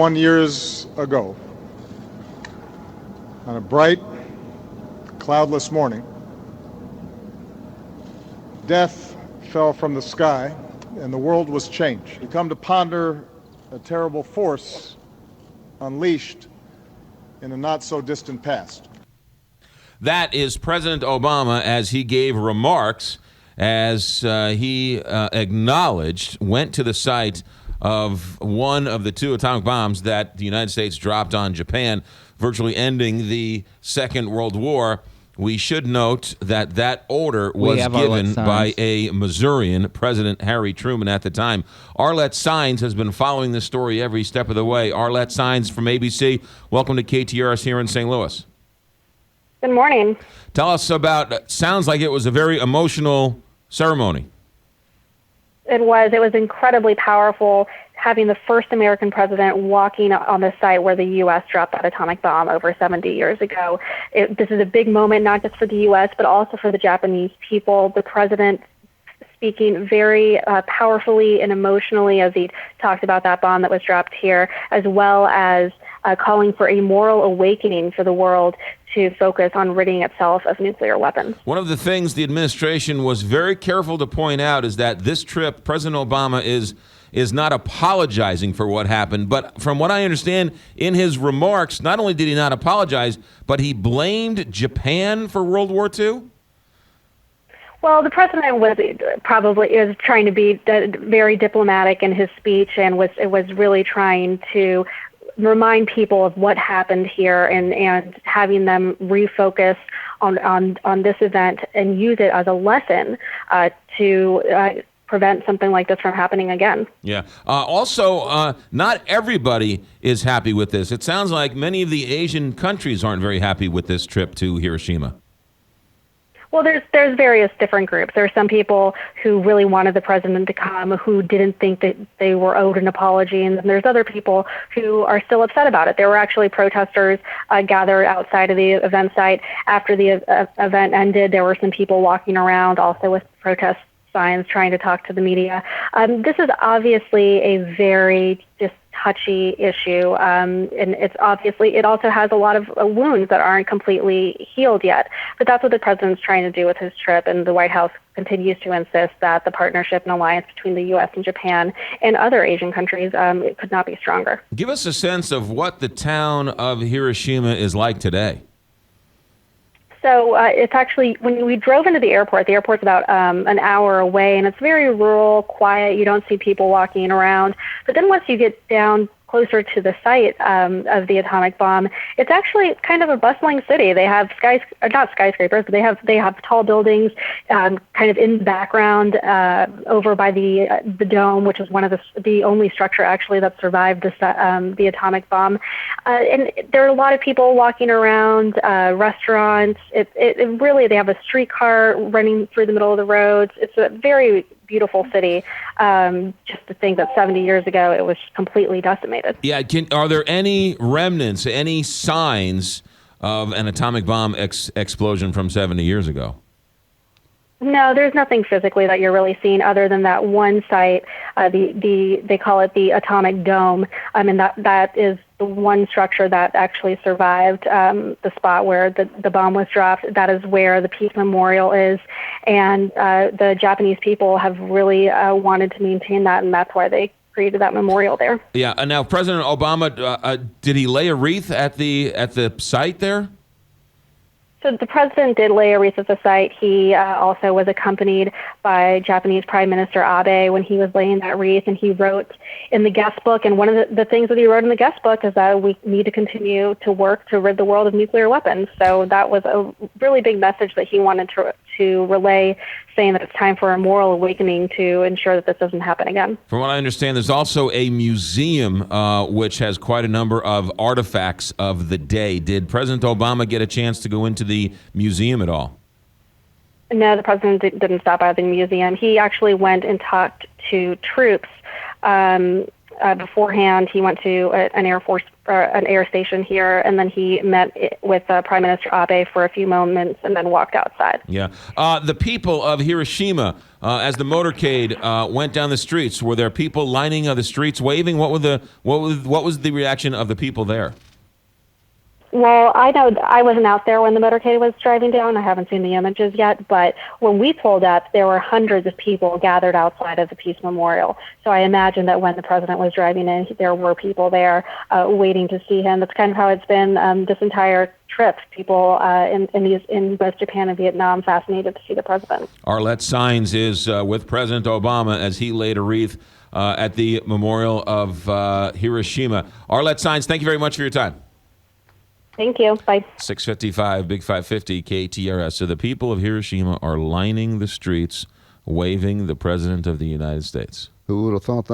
71 years ago, on a bright, cloudless morning, death fell from the sky and the world was changed. We come to ponder a terrible force unleashed in a not-so-distant past. That is President Obama as he gave remarks as he acknowledged, went to the site of one of the two atomic bombs that the United States dropped on Japan, virtually ending the Second World War. We should note that that order was given by a Missourian, President Harry Truman at the time. Arlette Saenz has been following this story every step of the way. Arlette Saenz from ABC, welcome to KTRS here in St. Louis. Good morning. Tell us about, sounds like it was a very emotional ceremony. It was incredibly powerful, having the first American president walking on the site where the U.S. dropped that atomic bomb over 70 years ago. This is a big moment, not just for the U.S., but also for the Japanese people. The president speaking very powerfully and emotionally as he talked about that bomb that was dropped here, as well as calling for a moral awakening for the world to focus on ridding itself of nuclear weapons. One of the things the administration was very careful to point out is that this trip, President Obama is not apologizing for what happened, but from what I understand in his remarks, not only did he not apologize, but he blamed Japan for World War II? Well, the president was trying to be very diplomatic in his speech and was really trying to remind people of what happened here and having them refocus on this event and use it as a lesson to prevent something like this from happening again. Yeah. Also, not everybody is happy with this. It sounds like many of the Asian countries aren't very happy with this trip to Hiroshima. Well, there's various different groups. There are some people who really wanted the president to come, who didn't think that they were owed an apology, and then there's other people who are still upset about it. There were actually protesters gathered outside of the event site after the event ended. There were some people walking around also with protest signs trying to talk to the media. This is obviously a very just touchy issue, and it also has a lot of wounds that aren't completely healed yet. But that's what the president's trying to do with his trip, and the White House continues to insist that the partnership and alliance between the U.S. and Japan and other Asian countries it could not be stronger. Give us a sense of what the town of Hiroshima is like today. So it's actually, when we drove into the airport's about an hour away, and it's very rural, quiet. You don't see people walking around. But then once you get down closer to the site of the atomic bomb, it's actually kind of a bustling city. They have not skyscrapers, but they have tall buildings kind of in the background over by the dome, which is one of the only structure actually that survived the atomic bomb. And there are a lot of people walking around, restaurants. It really, they have a streetcar running through the middle of the roads. It's a very beautiful city. Just to think that 70 years ago it was completely decimated. Yeah, are there any remnants, any signs of an atomic bomb explosion from 70 years ago? No, there's nothing physically that you're really seeing other than that one site. They call it the atomic dome. And that is the one structure that actually survived the spot where the bomb was dropped. That is where the Peace Memorial is. And the Japanese people have really wanted to maintain that, and that's why they created that memorial there. Yeah. And now, President Obama, did he lay a wreath at the site there? So the president did lay a wreath at the site. He also was accompanied by Japanese Prime Minister Abe when he was laying that wreath, and he wrote in the guest book, and one of the things that he wrote in the guest book is that we need to continue to work to rid the world of nuclear weapons. So that was a really big message that he wanted to relay, saying that it's time for a moral awakening to ensure that this doesn't happen again. From what I understand, there's also a museum which has quite a number of artifacts of the day. Did President Obama get a chance to go into the museum at all? No, the president didn't stop by the museum. He actually went and talked to troops beforehand, he went to an air station here, and then he met with Prime Minister Abe for a few moments, and then walked outside. Yeah. The people of Hiroshima, as the motorcade went down the streets, were there people lining the streets waving? What was the reaction of the people there? Well, I know I wasn't out there when the motorcade was driving down. I haven't seen the images yet, but when we pulled up, there were hundreds of people gathered outside of the Peace Memorial. So I imagine that when the president was driving in, there were people there waiting to see him. That's kind of how it's been this entire trip. People in both Japan and Vietnam fascinated to see the president. Arlette Saenz is with President Obama as he laid a wreath at the memorial of Hiroshima. Arlette Saenz, thank you very much for your time. Thank you. Bye. 655, Big 550, KTRS. So the people of Hiroshima are lining the streets, waving the President of the United States. Who would have thought that?